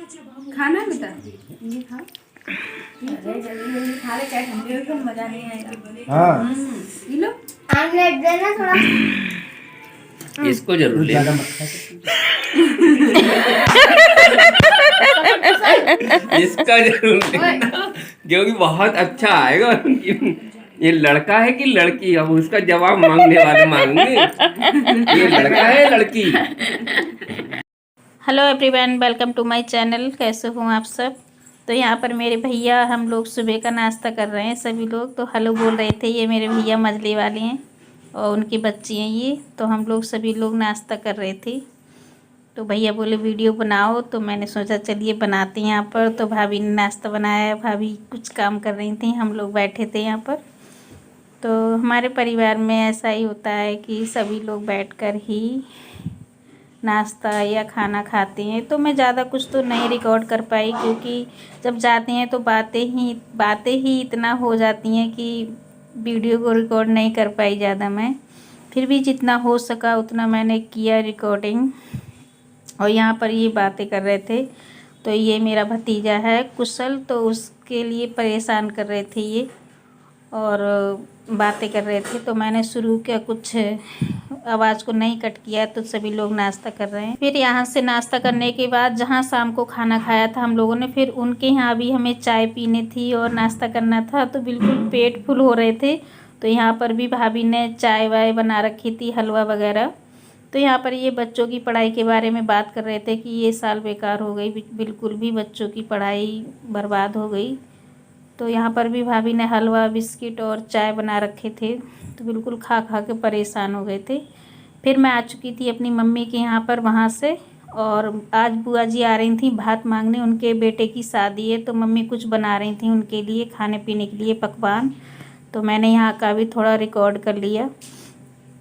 खाना बेटा ये खा। खा ले, क्या ठंडी हो तो मजा नहीं आएगा। हाँ ये लो आमलेट देना थोड़ा। इसको जरूर ले। ज्यादा मत खा। इसका जरूर लेना क्योंकि बहुत अच्छा आएगा। ये लड़का है कि लड़की? अब उसका जवाब मांगने वाले मांगेंगे। ये लड़का है लड़की? Hello everyone, welcome to my channel. कैसे हो आप सब? तो यहाँ पर मेरे भैया हम लोग सुबह का नाश्ता कर रहे हैं सभी लोग। तो हेलो बोल रहे थे। ये मेरे भैया मजली वाले हैं और उनकी बच्ची हैं ये। तो हम लोग सभी लोग नाश्ता कर रहे थे। तो भैया बोले वीडियो बनाओ, तो मैंने सोचा चलिए बनाते हैं यहाँ पर। तो भाभी ने नाश्ता बनाया, भाभी कुछ काम कर रही थी, हम लोग बैठे थे यहाँ पर। तो हमारे परिवार में ऐसा ही होता है कि सभी लोग बैठकर ही नाश्ता या खाना खाते हैं। तो मैं ज़्यादा कुछ तो नहीं रिकॉर्ड कर पाई, क्योंकि जब जाते हैं तो बातें ही इतना हो जाती हैं कि वीडियो को रिकॉर्ड नहीं कर पाई ज़्यादा मैं। फिर भी जितना हो सका उतना मैंने किया रिकॉर्डिंग। और यहाँ पर ये बातें कर रहे थे। तो ये मेरा भतीजा है कुशल, तो उसके लिए परेशान कर रहे थे ये और बातें कर रहे थे। तो मैंने शुरू किया, कुछ आवाज़ को नहीं कट किया। तो सभी लोग नाश्ता कर रहे हैं। फिर यहाँ से नाश्ता करने के बाद जहाँ शाम को खाना खाया था हम लोगों ने, फिर उनके यहाँ भी हमें चाय पीनी थी और नाश्ता करना था। तो बिल्कुल पेट फुल हो रहे थे। तो यहाँ पर भी भाभी ने चाय वाय बना रखी थी, हलवा वगैरह। तो यहाँ पर ये बच्चों की पढ़ाई के बारे में बात कर रहे थे कि ये साल बेकार हो गई, बिल्कुल भी बच्चों की पढ़ाई बर्बाद हो गई। तो यहाँ पर भी भाभी ने हलवा, बिस्किट और चाय बना रखे थे। तो बिल्कुल खा खा के परेशान हो गए थे। फिर मैं आ चुकी थी अपनी मम्मी के यहाँ पर वहाँ से। और आज बुआ जी आ रही थी भात मांगने, उनके बेटे की शादी है। तो मम्मी कुछ बना रही थी उनके लिए खाने पीने के लिए पकवान। तो मैंने यहाँ का भी थोड़ा रिकॉर्ड कर लिया,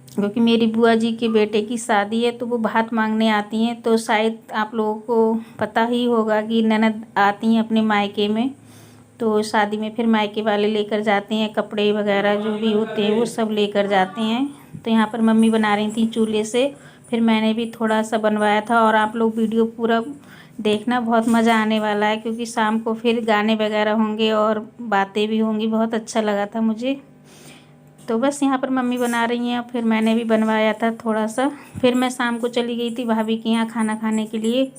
क्योंकि मेरी बुआ जी के बेटे की शादी है तो वो भात मांगने आती हैं। तो शायद आप लोगों को पता ही होगा कि ननद आती हैं अपने मायके में। तो शादी में फिर मायके वाले लेकर जाते हैं, कपड़े वगैरह जो भी होते हैं वो सब लेकर जाते हैं। तो यहाँ पर मम्मी बना रही थी चूल्हे से, फिर मैंने भी थोड़ा सा बनवाया था। और आप लोग वीडियो पूरा देखना, बहुत मज़ा आने वाला है, क्योंकि शाम को फिर गाने वगैरह होंगे और बातें भी होंगी। बहुत अच्छा लगा था मुझे। तो बस यहाँ पर मम्मी बना रही हैं, फिर मैंने भी बनवाया था थोड़ा सा। फिर मैं शाम को चली गई थी भाभी के यहाँ खाना खाने के लिए,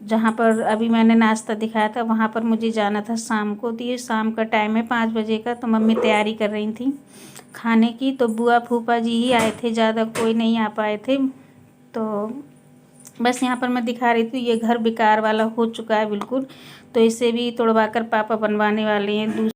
जहाँ पर अभी मैंने नाश्ता दिखाया था वहाँ पर मुझे जाना था शाम को। तो ये शाम का टाइम है 5 बजे का। तो मम्मी तैयारी कर रही थी खाने की। तो बुआ फूफा जी ही आए थे, ज़्यादा कोई नहीं आ पाए थे। तो बस यहाँ पर मैं दिखा रही थी, ये घर बेकार वाला हो चुका है बिल्कुल। तो इसे भी तोड़वा कर पापा बनवाने वाले हैं।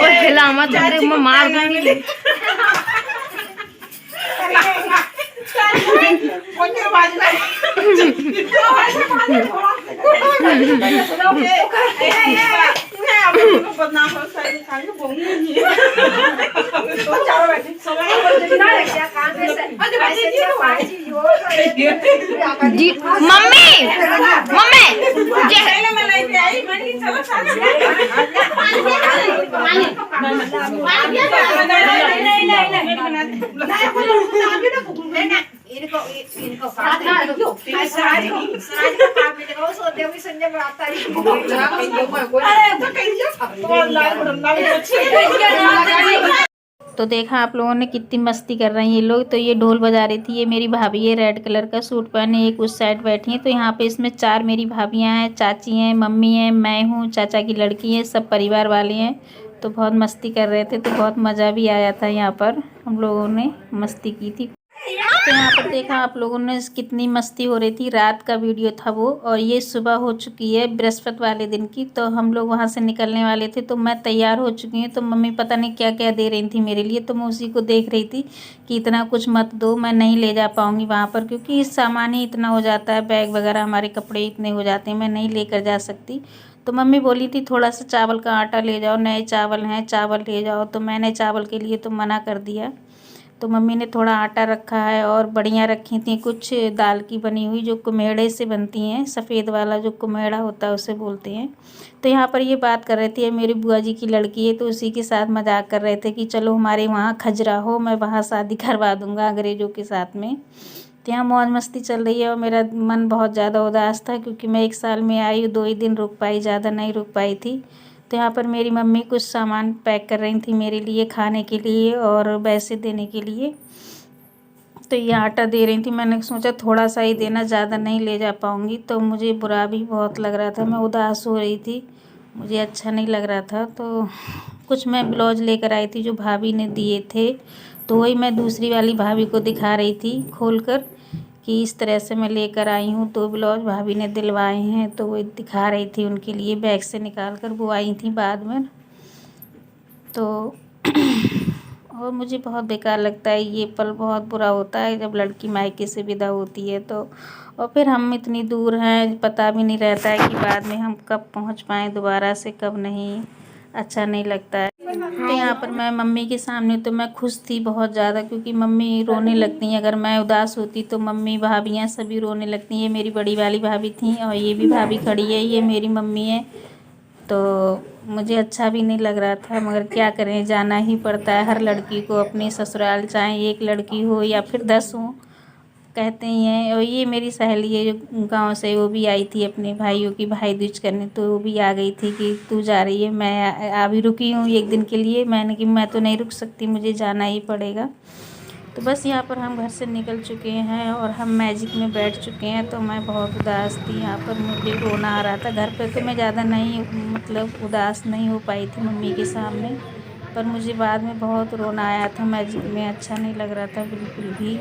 और हिला मत, मैं मार दूंगी। जी मम्मी मम्मी तो देखा आप लोगों ने कितनी मस्ती कर रहे हैं ये लोग। तो ये ढोल बजा रही थी, ये मेरी भाभी है, रेड कलर का सूट पहने, एक उस साइड बैठी है। तो यहाँ पे इसमें 4 मेरी भाभियाँ हैं, चाची हैं, मम्मी हैं, मैं हूँ, चाचा की लड़की है, सब परिवार वाले हैं। तो बहुत मस्ती कर रहे थे, तो बहुत मज़ा भी आया था। यहाँ पर हम लोगों ने मस्ती की थी। तो यहाँ पर देखा आप लोगों ने कितनी मस्ती हो रही थी। रात का वीडियो था वो, और ये सुबह हो चुकी है बृहस्पति वाले दिन की। तो हम लोग वहाँ से निकलने वाले थे, तो मैं तैयार हो चुकी हूँ। तो मम्मी पता नहीं क्या क्या दे रही थी मेरे लिए, तो मैं उसी को देख रही थी कि इतना कुछ मत दो, मैं नहीं ले जा पाऊँगी वहाँ पर, क्योंकि इस सामान ही इतना हो जाता है, बैग वगैरह हमारे कपड़े इतने हो जाते हैं, मैं नहीं लेकर जा सकती। तो मम्मी बोली थी थोड़ा सा चावल का आटा ले जाओ, नए चावल हैं, चावल ले जाओ। तो मैंने चावल के लिए तो मना कर दिया। तो मम्मी ने थोड़ा आटा रखा है और बड़ियाँ रखी थी कुछ दाल की बनी हुई, जो कुम्हेड़े से बनती हैं, सफ़ेद वाला जो कुम्हेड़ा होता है उसे बोलते हैं। तो यहाँ पर ये बात कर रहे थे, मेरी बुआ जी की लड़की है, तो उसी के साथ मजाक कर रहे थे कि चलो हमारे वहाँ खजुराहो, मैं वहाँ शादी करवा दूँगा अंग्रेज़ों के साथ में। तो यहाँ मौज मस्ती चल रही है, और मेरा मन बहुत ज़्यादा उदास था, क्योंकि मैं 1 साल में आई, 2 ही दिन रुक पाई, ज़्यादा नहीं रुक पाई थी। तो यहाँ पर मेरी मम्मी कुछ सामान पैक कर रही थी मेरे लिए, खाने के लिए और पैसे देने के लिए। तो ये आटा दे रही थी, मैंने सोचा थोड़ा सा ही देना, ज़्यादा नहीं ले जा पाऊँगी। तो मुझे बुरा भी बहुत लग रहा था, मैं उदास हो रही थी, मुझे अच्छा नहीं लग रहा था। तो कुछ मैं ब्लाउज लेकर आई थी जो भाभी ने दिए थे, तो वही मैं दूसरी वाली भाभी को दिखा रही थी खोलकर कि इस तरह से मैं लेकर आई हूँ। 2 ब्लाउज भाभी ने दिलवाए हैं, तो वो दिखा रही थी उनके लिए, बैग से निकाल कर, वो आई थी बाद में। तो और मुझे बहुत बेकार लगता है, ये पल बहुत बुरा होता है जब लड़की मायके से विदा होती है। तो और फिर हम इतनी दूर हैं, पता भी नहीं रहता है कि बाद में हम कब पहुंच पाएँ दोबारा से, कब नहीं, अच्छा नहीं लगता है। तो यहाँ पर मैं मम्मी के सामने तो मैं खुश थी बहुत ज़्यादा, क्योंकि मम्मी रोने लगती हैं, अगर मैं उदास होती तो मम्मी भाभियाँ सभी रोने लगती हैं। ये मेरी बड़ी वाली भाभी थी, और ये भी भाभी खड़ी है, ये मेरी मम्मी है। तो मुझे अच्छा भी नहीं लग रहा था, मगर क्या करें, जाना ही पड़ता है हर लड़की को अपने ससुराल, चाहे एक लड़की हो या फिर 10 हो, कहते ही हैं। और ये मेरी सहेली है जो गांव से, वो भी आई थी अपने भाइयों की भाई दूज करने, तो वो भी आ गई थी कि तू जा रही है, मैं अभी रुकी हूँ 1 दिन के लिए। मैंने कि मैं तो नहीं रुक सकती, मुझे जाना ही पड़ेगा। तो बस यहाँ पर हम घर से निकल चुके हैं और हम मैजिक में बैठ चुके हैं। तो मैं बहुत उदास थी, यहाँ पर मुझे रोना आ रहा था। घर पे तो मैं ज़्यादा नहीं, मतलब उदास नहीं हो पाई थी मम्मी के सामने, पर मुझे बाद में बहुत रोना आया था मैजिक में। अच्छा नहीं लग रहा था, बिल्कुल भी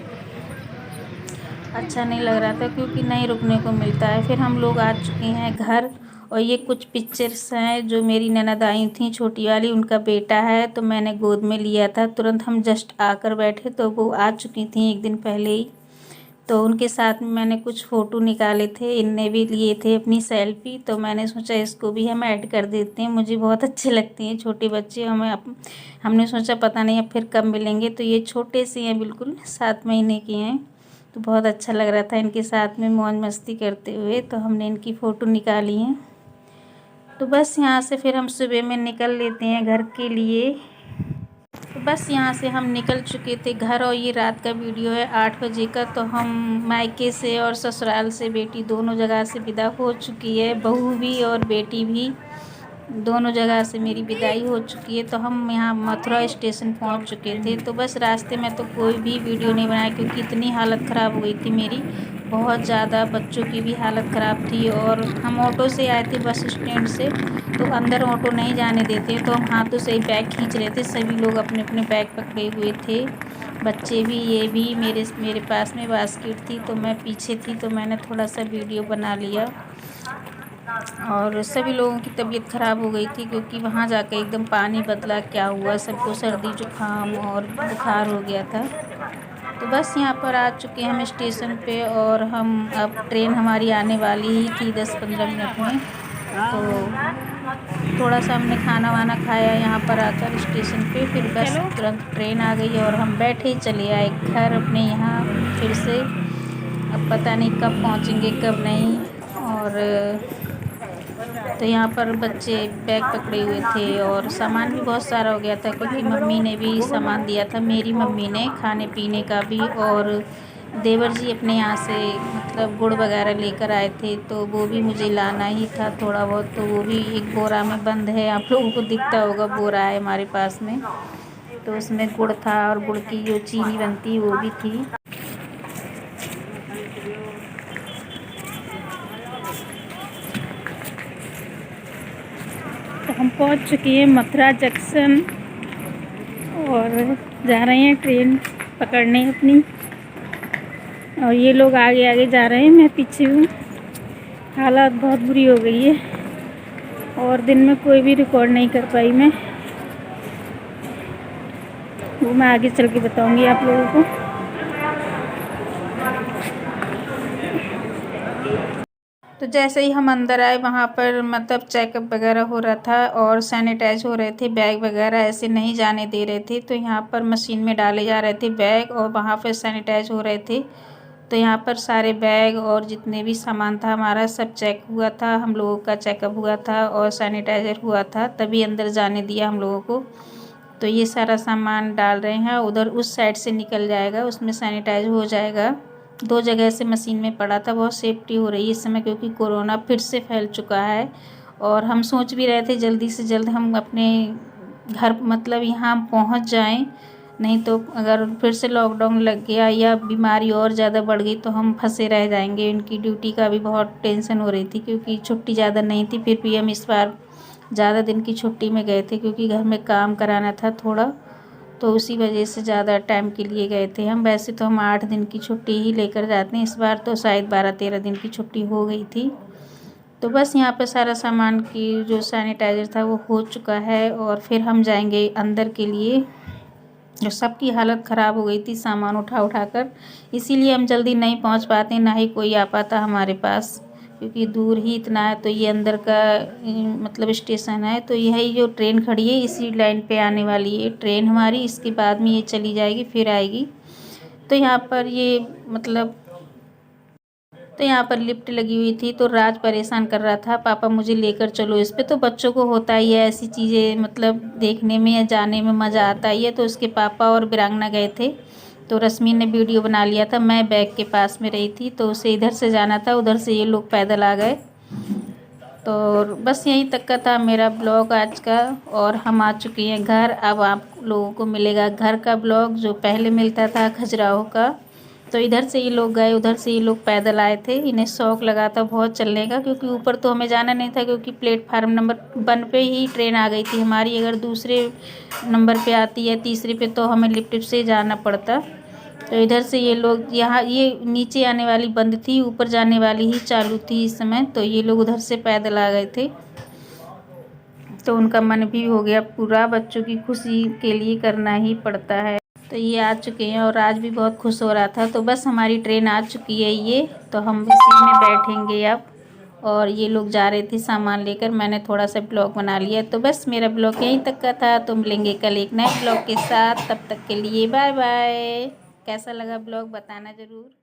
अच्छा नहीं लग रहा था, क्योंकि नहीं रुकने को मिलता है। फिर हम लोग आ चुके हैं घर, और ये कुछ पिक्चर्स हैं जो मेरी ननद आई थी छोटी वाली, उनका बेटा है, तो मैंने गोद में लिया था। तुरंत हम जस्ट आकर बैठे तो वो आ चुकी थी 1 दिन पहले ही। तो उनके साथ में मैंने कुछ फ़ोटो निकाले थे, इनने भी लिए थे अपनी सेल्फी, तो मैंने सोचा इसको भी हम ऐड कर देते हैं। मुझे बहुत अच्छे लगते हैं छोटे बच्चे, हमने सोचा पता नहीं अब फिर कब मिलेंगे। तो ये छोटे से हैं, बिल्कुल 7 महीने के हैं। तो बहुत अच्छा लग रहा था इनके साथ में मौज मस्ती करते हुए, तो हमने इनकी फ़ोटो निकाली हैं। तो बस यहाँ से फिर हम सुबह में निकल लेते हैं घर के लिए। तो बस यहाँ से हम निकल चुके थे घर, और ये रात का वीडियो है 8 बजे का। तो हम मायके से और ससुराल से बेटी दोनों जगह से विदा हो चुकी है, बहू भी और बेटी भी, दोनों जगह से मेरी विदाई हो चुकी है। तो हम यहाँ मथुरा स्टेशन पहुँच चुके थे। तो बस रास्ते में तो कोई भी वीडियो नहीं बनाया, क्योंकि इतनी हालत ख़राब हो गई थी मेरी, बहुत ज़्यादा, बच्चों की भी हालत ख़राब थी। और हम ऑटो से आए थे बस स्टैंड से, तो अंदर ऑटो नहीं जाने देते, तो हम हाथों से ही बैग खींच रहे थे। सभी लोग अपने अपने बैग पकड़े हुए थे, बच्चे भी, ये भी। मेरे पास में बास्केट थी, तो मैं पीछे थी, तो मैंने थोड़ा सा वीडियो बना लिया। और सभी लोगों की तबीयत ख़राब हो गई थी क्योंकि वहाँ जाकर एकदम पानी बदला, क्या हुआ, सबको सर्दी जुकाम और बुखार हो गया था। तो बस यहाँ पर आ चुके हैं हम स्टेशन पे और हम अब ट्रेन हमारी आने वाली ही थी 10-15 मिनट में। तो थोड़ा सा हमने खाना वाना खाया यहाँ पर आकर स्टेशन पे, फिर बस तुरंत ट्रेन आ गई और हम बैठे चले आए घर अपने यहाँ फिर से। अब पता नहीं कब पहुँचेंगे कब नहीं। और तो यहाँ पर बच्चे बैग पकड़े हुए थे और सामान भी बहुत सारा हो गया था क्योंकि मम्मी ने भी सामान दिया था, मेरी मम्मी ने खाने पीने का भी। और देवर जी अपने यहाँ से मतलब गुड़ वगैरह लेकर आए थे तो वो भी मुझे लाना ही था थोड़ा बहुत। तो वो भी एक बोरा में बंद है, आप लोगों को दिखता होगा बोरा है हमारे पास में। तो उसमें गुड़ था और गुड़ की जो चीनी बनती वो भी थी। तो हम पहुंच चुके हैं मथुरा जंक्शन और जा रहे हैं ट्रेन पकड़ने अपनी। और ये लोग आगे आगे जा रहे हैं, मैं पीछे हूँ। हालत बहुत बुरी हो गई है और दिन में कोई भी रिकॉर्ड नहीं कर पाई मैं, वो मैं आगे चल के बताऊँगी आप लोगों को। तो जैसे ही हम अंदर आए वहाँ पर मतलब चेकअप वगैरह हो रहा था और सैनिटाइज हो रहे थे, बैग वगैरह ऐसे नहीं जाने दे रहे थे। तो यहाँ पर मशीन में डाले जा रहे थे बैग और वहाँ पर सैनिटाइज हो रहे थे। तो यहाँ पर सारे बैग और जितने भी सामान था हमारा सब चेक हुआ था, हम लोगों का चेकअप हुआ था और सैनिटाइज़र हुआ था, तभी अंदर जाने दिया हम लोगों को। तो ये सारा सामान डाल रहे हैं, उधर उस साइड से निकल जाएगा, उसमें सैनिटाइज हो जाएगा। 2 जगह से मशीन में पड़ा था, बहुत सेफ्टी हो रही है इस समय क्योंकि कोरोना फिर से फैल चुका है। और हम सोच भी रहे थे जल्दी से जल्द हम अपने घर मतलब यहाँ पहुँच जाएं, नहीं तो अगर फिर से लॉकडाउन लग गया या बीमारी और ज़्यादा बढ़ गई तो हम फंसे रह जाएंगे। इनकी ड्यूटी का भी बहुत टेंशन हो रही थी क्योंकि छुट्टी ज़्यादा नहीं थी, फिर भी हम इस बार ज़्यादा दिन की छुट्टी में गए थे क्योंकि घर में काम कराना था थोड़ा, तो उसी वजह से ज़्यादा टाइम के लिए गए थे हम। वैसे तो हम 8 दिन की छुट्टी ही लेकर जाते हैं, इस बार तो शायद 12-13 दिन की छुट्टी हो गई थी। तो बस यहाँ पर सारा सामान की जो सैनिटाइज़र था वो हो चुका है और फिर हम जाएंगे अंदर के लिए। जो सबकी हालत ख़राब हो गई थी सामान उठा उठा कर, इसीलिए हम जल्दी नहीं पहुँच पाते, ना ही कोई आ पाता हमारे पास क्योंकि दूर ही इतना है। तो ये अंदर का मतलब स्टेशन है, तो यही जो ट्रेन खड़ी है इसी लाइन पे आने वाली है ट्रेन हमारी, इसके बाद में ये चली जाएगी फिर आएगी। तो यहाँ पर ये मतलब तो यहाँ पर लिफ्ट लगी हुई थी तो राज परेशान कर रहा था, पापा मुझे लेकर चलो इस पे। तो बच्चों को होता ही है ऐसी चीज़ें, मतलब देखने में या जाने में मज़ा आता ही है। तो उसके पापा और बिरांगना गए थे, तो रश्मि ने वीडियो बना लिया था, मैं बैग के पास में रही थी। तो उसे इधर से जाना था, उधर से ये लोग पैदल आ गए। तो बस यहीं तक का था मेरा ब्लॉग आज का और हम आ चुके हैं घर। अब आप लोगों को मिलेगा घर का ब्लॉग जो पहले मिलता था खजुराहो का। तो इधर से ये लोग गए, उधर से ये लोग पैदल आए थे, इन्हें शौक़ लगा था बहुत चलने का क्योंकि ऊपर तो हमें जाना नहीं था क्योंकि प्लेटफार्म नंबर 1 पे ही ट्रेन आ गई थी हमारी। अगर दूसरे नंबर पे आती है, तीसरे पे, तो हमें लिफ्ट से जाना पड़ता। तो इधर से ये लोग यहाँ ये नीचे आने वाली बंद थी, ऊपर जाने वाली ही चालू थी इस समय। तो ये लोग उधर से पैदल आ गए थे, तो उनका मन भी हो गया पूरा, बच्चों की खुशी के लिए करना ही पड़ता है। तो ये आ चुके हैं और आज भी बहुत खुश हो रहा था। तो बस हमारी ट्रेन आ चुकी है ये, तो हम इसी में बैठेंगे अब। और ये लोग जा रहे थे सामान लेकर, मैंने थोड़ा सा ब्लॉग बना लिया। तो बस मेरा ब्लॉग यहीं तक का था, तो मिलेंगे कल एक नए ब्लॉग के साथ, तब तक के लिए बाय बाय। कैसा लगा ब्लॉग बताना ज़रूर।